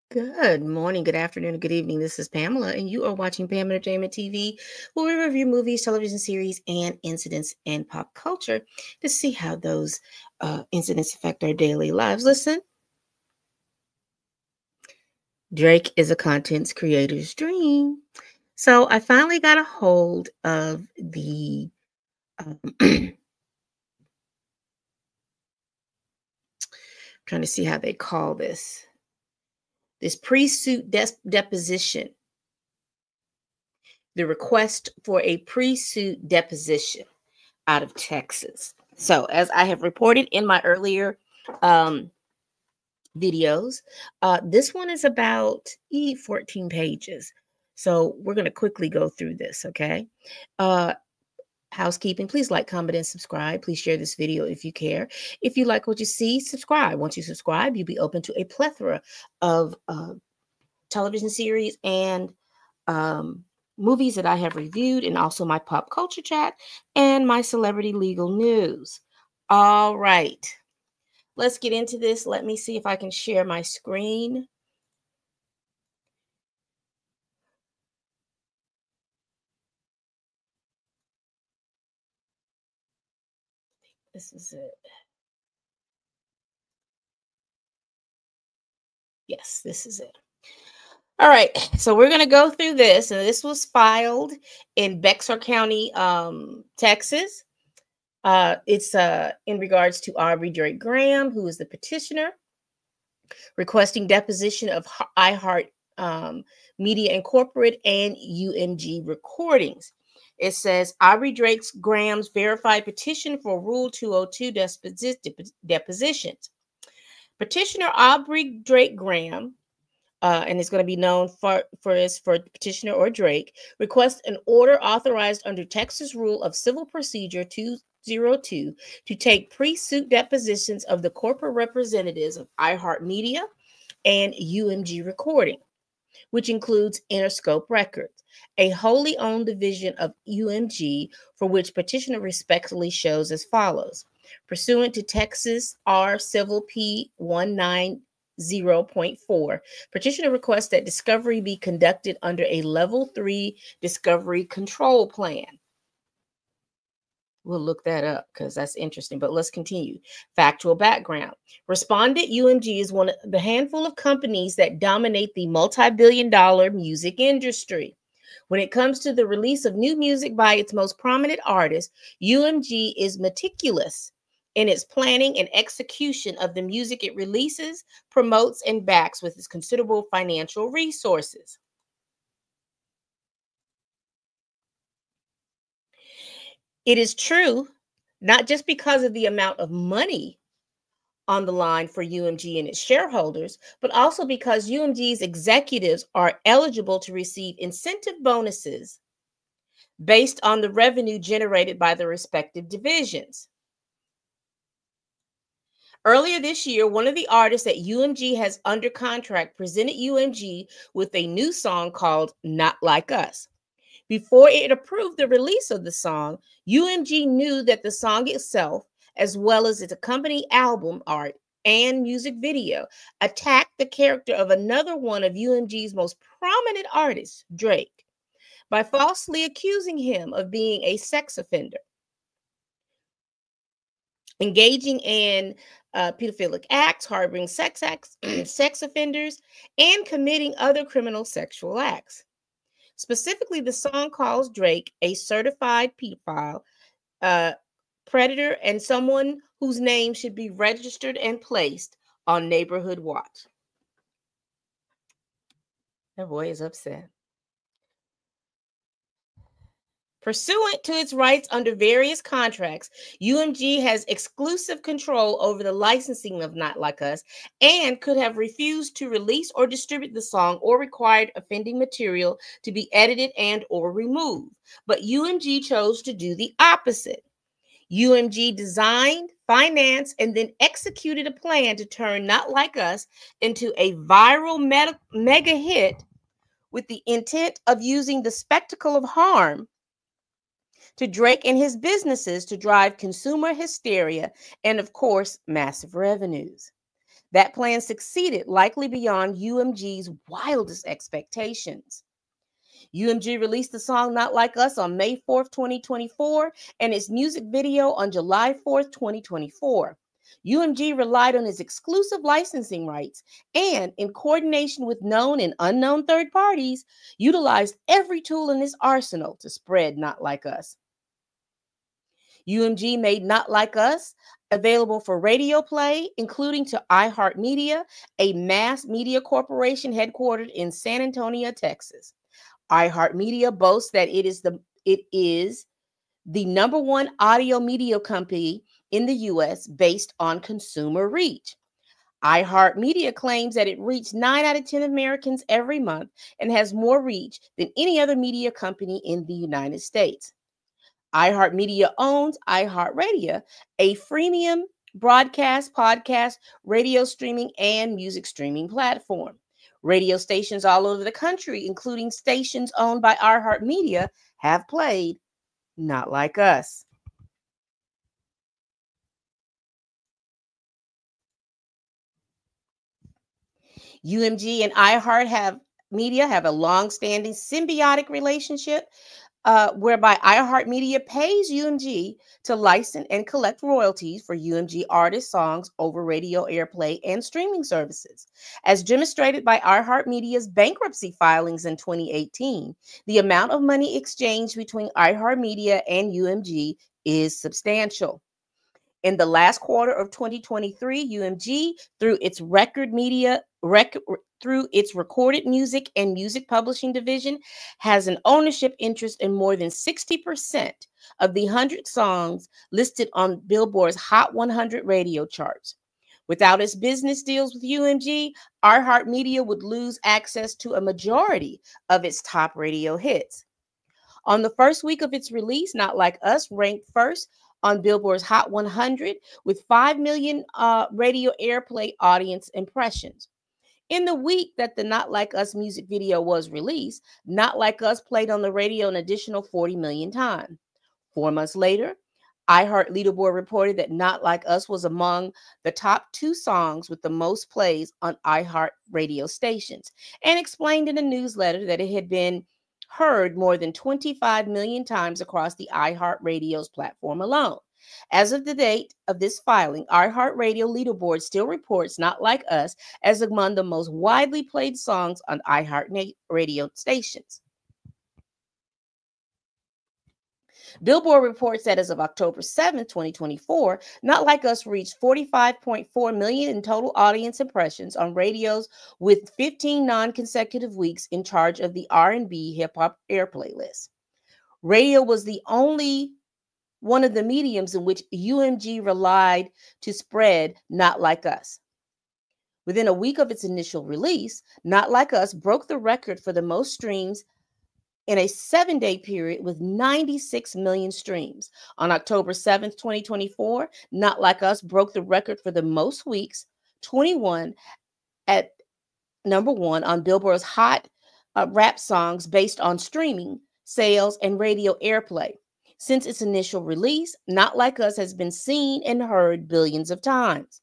Good morning, good afternoon, good evening. This is Pamela, and you are watching Pam Entertainment TV, where we review movies, television series, and incidents in pop culture to see how those incidents affect our daily lives. Listen, Drake is a content creator's dream. So I finally got a hold of the trying to see how they call this pre-suit deposition. The request for a pre-suit deposition out of Texas. So, as I have reported in my earlier videos, this one is about 14 pages. So, we're going to quickly go through this, okay? Housekeeping, please like, comment, and subscribe. Please share this video if you care. If you like what you see, subscribe. Once you subscribe, you'll be open to a plethora of television series and movies that I have reviewed, and also my pop culture chat and my celebrity legal news. All right, let's get into this. Let me see if I can share my screen. This is it. Yes, this is it. All right, so we're going to go through this, and this was filed in Bexar County, Texas. It's in regards to Aubrey Drake Graham, who is the petitioner, requesting deposition of iHeart Media Incorporated and UMG Recordings. It says Aubrey Drake Graham's verified petition for Rule 202 depositions. Petitioner Aubrey Drake Graham, and it's going to be known for petitioner or Drake, requests an order authorized under Texas Rule of Civil Procedure 202 to take pre-suit depositions of the corporate representatives of iHeartMedia and UMG Recording, which includes Interscope Records, a wholly owned division of UMG, for which petitioner respectfully shows as follows. Pursuant to Texas R Civil P 190.4, petitioner requests that discovery be conducted under a Level 3 discovery control plan. We'll look that up because that's interesting, but let's continue. Factual background. Respondent UMG is one of the handful of companies that dominate the multi-billion-dollar music industry. When it comes to the release of new music by its most prominent artists, UMG is meticulous in its planning and execution of the music it releases, promotes, and backs with its considerable financial resources. It is true, not just because of the amount of money on the line for UMG and its shareholders, but also because UMG's executives are eligible to receive incentive bonuses based on the revenue generated by the respective divisions. Earlier this year, one of the artists that UMG has under contract presented UMG with a new song called Not Like Us. Before it approved the release of the song, UMG knew that the song itself, as well as its accompanying album art and music video, attacked the character of another one of UMG's most prominent artists, Drake, by falsely accusing him of being a sex offender, engaging in pedophilic acts, harboring sex offenders, and committing other criminal sexual acts. Specifically, the song calls Drake a certified pedophile, uh, predator, and someone whose name should be registered and placed on neighborhood watch. That boy is upset. Pursuant to its rights under various contracts, UMG has exclusive control over the licensing of Not Like Us and could have refused to release or distribute the song or required offending material to be edited and or removed. But UMG chose to do the opposite. UMG designed, financed, and then executed a plan to turn Not Like Us into a viral mega hit with the intent of using the spectacle of harm to Drake and his businesses to drive consumer hysteria and, of course, massive revenues. That plan succeeded, likely beyond UMG's wildest expectations. UMG released the song Not Like Us on May 4th, 2024, and its music video on July 4th, 2024. UMG relied on its exclusive licensing rights and, in coordination with known and unknown third parties, utilized every tool in its arsenal to spread Not Like Us. UMG made Not Like Us available for radio play, including to iHeartMedia, a mass media corporation headquartered in San Antonio, Texas. iHeartMedia boasts that it is the number one audio media company in the U.S. based on consumer reach. iHeartMedia claims that it reached 9 out of 10 Americans every month and has more reach than any other media company in the United States. iHeartMedia owns iHeartRadio, a freemium broadcast, podcast, radio streaming, and music streaming platform. Radio stations all over the country, including stations owned by iHeartMedia, have played Not Like Us. UMG and iHeartMedia have a long-standing symbiotic relationship whereby iHeartMedia pays UMG to license and collect royalties for UMG artist songs over radio airplay and streaming services. As demonstrated by iHeartMedia's bankruptcy filings in 2018, the amount of money exchanged between iHeartMedia and UMG is substantial. In the last quarter of 2023, UMG, through its through its recorded music and music publishing division, has an ownership interest in more than 60% of the 100 songs listed on Billboard's Hot 100 radio charts. Without its business deals with UMG, iHeartMedia would lose access to a majority of its top radio hits. On the first week of its release, Not Like Us ranked first on Billboard's Hot 100 with 5 million radio airplay audience impressions. In the week that the Not Like Us music video was released, Not Like Us played on the radio an additional 40 million times. 4 months later, iHeart Leaderboard reported that Not Like Us was among the top 2 songs with the most plays on iHeart radio stations and explained in a newsletter that it had been heard more than 25 million times across the iHeartRadio's platform alone. As of the date of this filing, iHeartRadio Leaderboard still reports Not Like Us as among the most widely played songs on iHeartRadio stations. Billboard reports that as of October 7, 2024, Not Like Us reached 45.4 million in total audience impressions on radios with 15 non-consecutive weeks in charge of the R&B hip-hop airplay list. Radio was the only one of the mediums in which UMG relied to spread Not Like Us. Within a week of its initial release, Not Like Us broke the record for the most streams in a 7-day period with 96 million streams. On October 7th, 2024, Not Like Us broke the record for the most weeks, 21, at number 1 on Billboard's Hot Rap Songs based on streaming, sales, and radio airplay. Since its initial release, Not Like Us has been seen and heard billions of times.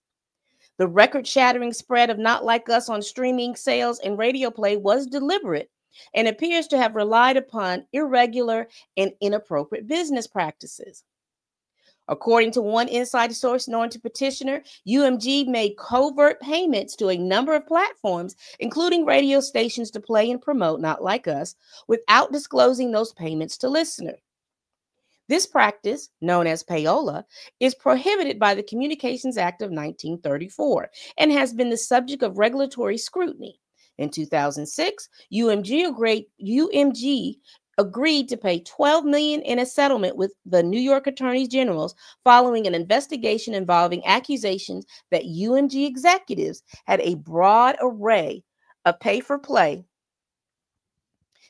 The record-shattering spread of Not Like Us on streaming sales and radio play was deliberate and appears to have relied upon irregular and inappropriate business practices. According to one inside source known to Petitioner, UMG made covert payments to a number of platforms, including radio stations, to play and promote Not Like Us, without disclosing those payments to listeners. This practice, known as payola, is prohibited by the Communications Act of 1934 and has been the subject of regulatory scrutiny. In 2006, UMG agreed to pay $12 million in a settlement with the New York Attorney General's following an investigation involving accusations that UMG executives had a broad array of pay-for-play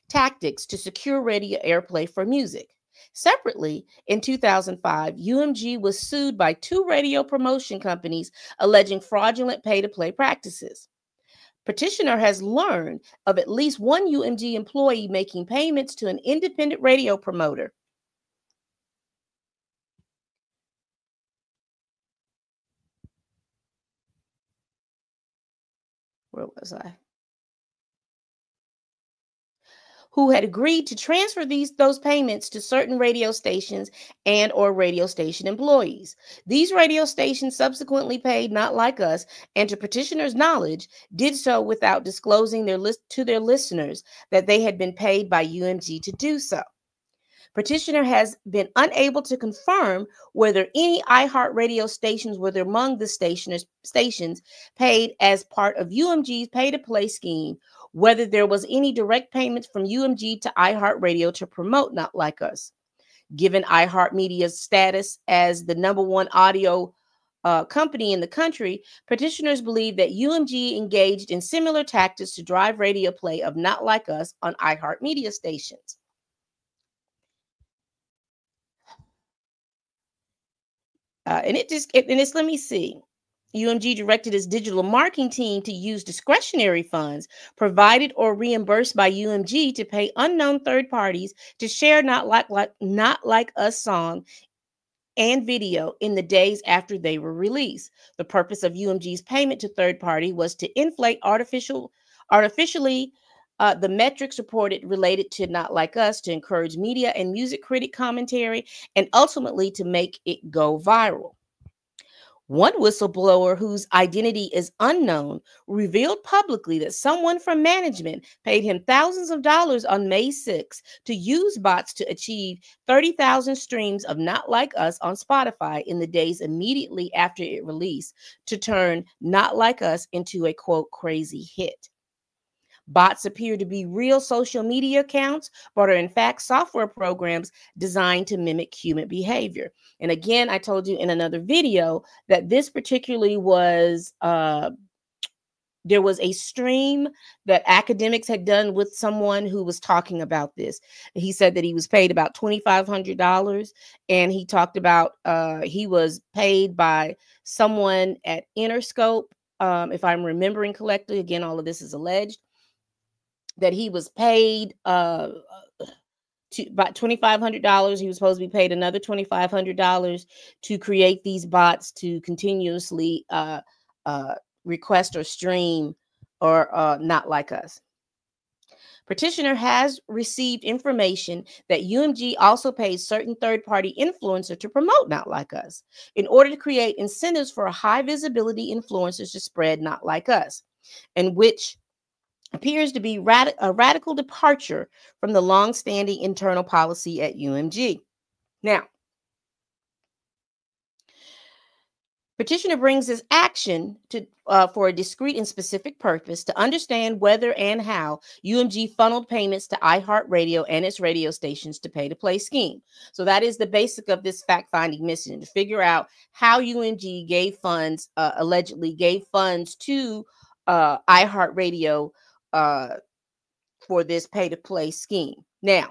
tactics to secure radio airplay for music. Separately, in 2005, UMG was sued by 2 radio promotion companies alleging fraudulent pay-to-play practices. Petitioner has learned of at least one UMG employee making payments to an independent radio promoter. Where was I? Who had agreed to transfer those payments to certain radio stations and or radio station employees. These radio stations subsequently paid Not Like Us, and to Petitioner's knowledge, did so without disclosing to their listeners that they had been paid by UMG to do so. Petitioner has been unable to confirm whether any iHeartRadio stations were among the stations paid as part of UMG's pay-to-play scheme, whether there was any direct payments from UMG to iHeartRadio to promote Not Like Us. Given iHeartMedia's status as the #1 audio company in the country, petitioners believe that UMG engaged in similar tactics to drive radio play of Not Like Us on iHeartMedia stations. Let me see. UMG directed its digital marketing team to use discretionary funds provided or reimbursed by UMG to pay unknown third parties to share Not Like Us song and video in the days after they were released. The purpose of UMG's payment to third party was to inflate artificially the metrics reported related to Not Like Us, to encourage media and music critic commentary, and ultimately to make it go viral. One whistleblower, whose identity is unknown, revealed publicly that someone from management paid him thousands of dollars on May 6 to use bots to achieve 30,000 streams of Not Like Us on Spotify in the days immediately after it released, to turn Not Like Us into a, quote, crazy hit. Bots appear to be real social media accounts, but are in fact software programs designed to mimic human behavior. And again, I told you in another video that this particularly was, there was a stream that academics had done with someone who was talking about this. He said that he was paid about $2,500, and he talked about he was paid by someone at Interscope, if I'm remembering correctly. Again, all of this is alleged. That he was paid about $2,500. He was supposed to be paid another $2,500 to create these bots to continuously request or stream or Not Like Us. Petitioner has received information that UMG also pays certain third-party influencers to promote Not Like Us in order to create incentives for high visibility influencers to spread Not Like Us, and which appears to be a radical departure from the long-standing internal policy at UMG. Now, petitioner brings this action for a discrete and specific purpose to understand whether and how UMG funneled payments to iHeartRadio and its radio stations to pay-to-play scheme. So that is the basic of this fact-finding mission, to figure out how UMG gave funds, allegedly gave funds to iHeartRadio for this pay-to-play scheme. Now,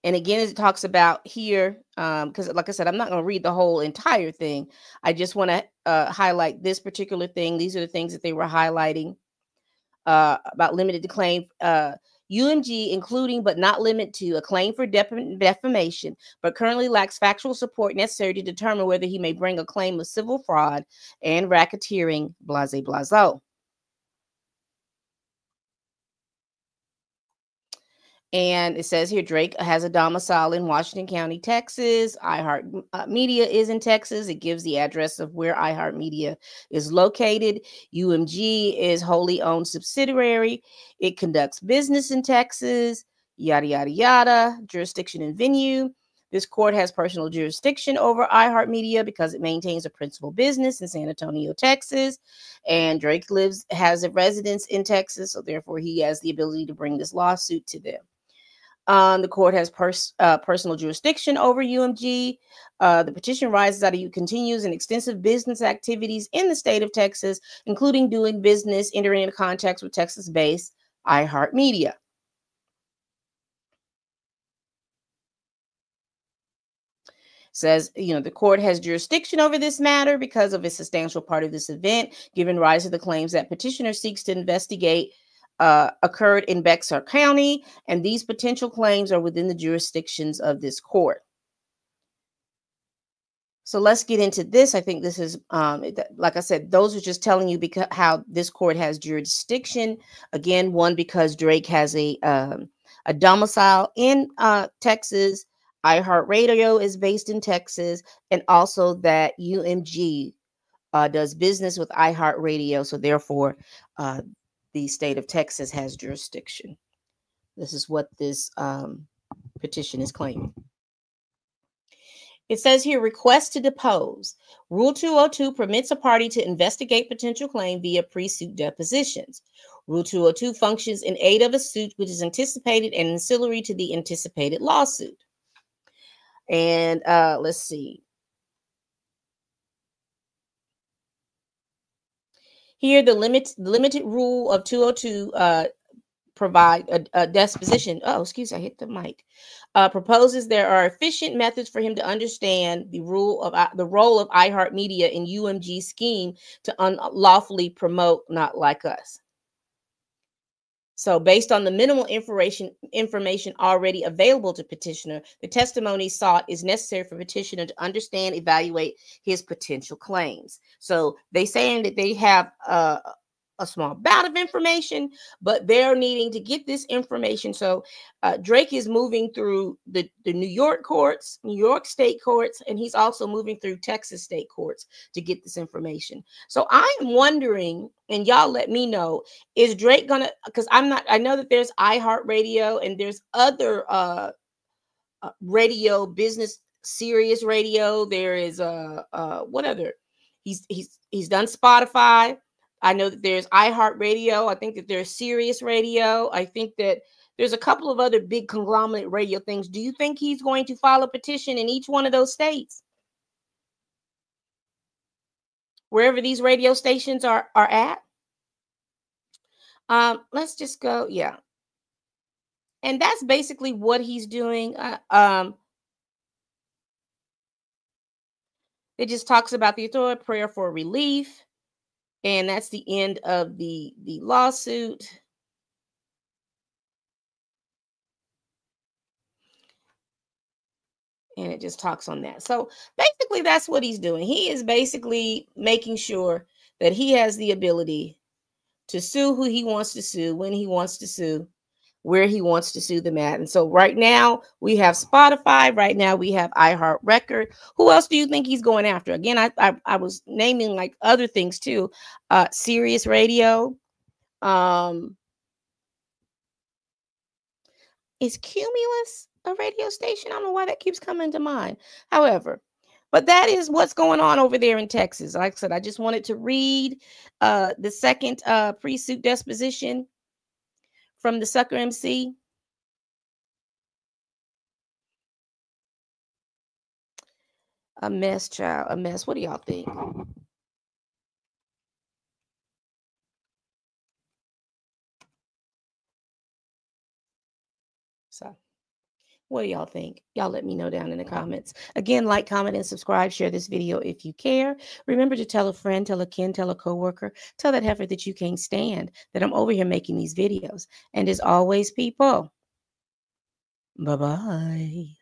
and again, as it talks about here, because like I said, I'm not going to read the whole entire thing. I just want to highlight this particular thing. These are the things that they were highlighting about limited to claim. UMG, including but not limited to a claim for defamation, but currently lacks factual support necessary to determine whether he may bring a claim of civil fraud and racketeering, blase blazo. And it says here Drake has a domicile in Washington County, Texas. iHeart Media is in Texas. It gives the address of where iHeart Media is located. UMG is wholly owned subsidiary. It conducts business in Texas, yada, yada, yada. Jurisdiction and venue. This court has personal jurisdiction over iHeart Media because it maintains a principal business in San Antonio, Texas. And Drake has a residence in Texas, so therefore he has the ability to bring this lawsuit to them. The court has personal jurisdiction over UMG. The petition rises out of continues and extensive business activities in the state of Texas, including doing business, entering into contacts with Texas-based iHeartMedia. Says, the court has jurisdiction over this matter because of a substantial part of this event, given rise to the claims that petitioner seeks to investigate occurred in Bexar County, and these potential claims are within the jurisdictions of this court. So let's get into this. I think this is, like I said, those are just telling you how this court has jurisdiction. Again, one, because Drake has a domicile in Texas. iHeartRadio is based in Texas, and also that UMG does business with iHeartRadio. So therefore, the state of Texas has jurisdiction. This is what this petition is claiming. It says here, request to depose. Rule 202 permits a party to investigate potential claim via pre-suit depositions. Rule 202 functions in aid of a suit which is anticipated and ancillary to the anticipated lawsuit. And let's see. Here, the limited rule of 202 provide a deposition. Oh, excuse me, I hit the mic. Proposes there are efficient methods for him to understand the role of iHeartMedia in UMG scheme to unlawfully promote Not Like Us. So based on the minimal information already available to petitioner, the testimony sought is necessary for petitioner to understand, evaluate his potential claims. So they saying that they have a small bout of information, but they're needing to get this information. So Drake is moving through the New York courts, New York state courts, and he's also moving through Texas state courts to get this information. So I'm wondering, and y'all let me know, is Drake gonna, because I know that there's iHeartRadio and there's other radio business, Sirius Radio. There is what other? He's done Spotify. I know that there's iHeartRadio. I think that there's Sirius Radio. I think that there's a couple of other big conglomerate radio things. Do you think he's going to file a petition in each one of those states? Wherever these radio stations are at? Let's just go. Yeah. And that's basically what he's doing. It just talks about the authority prayer for relief. And that's the end of the lawsuit. And it just talks on that. So basically, that's what he's doing. He is basically making sure that he has the ability to sue who he wants to sue, when he wants to sue, where he wants to sue them at. And so right now we have Spotify. Right now we have iHeart Record. Who else do you think he's going after? Again, I was naming like other things too. Sirius Radio. Is Cumulus a radio station? I don't know why that keeps coming to mind. However, but that is what's going on over there in Texas. Like I said, I just wanted to read the second pre-suit deposition from the Sucker MC. A mess, child. A mess. What do y'all think? So What do y'all think? Y'all let me know down in the comments. Again, like, comment, and subscribe. Share this video if you care. Remember to tell a friend, tell a kin, tell a coworker, tell that heifer that you can't stand, that I'm over here making these videos. And as always, people, bye-bye.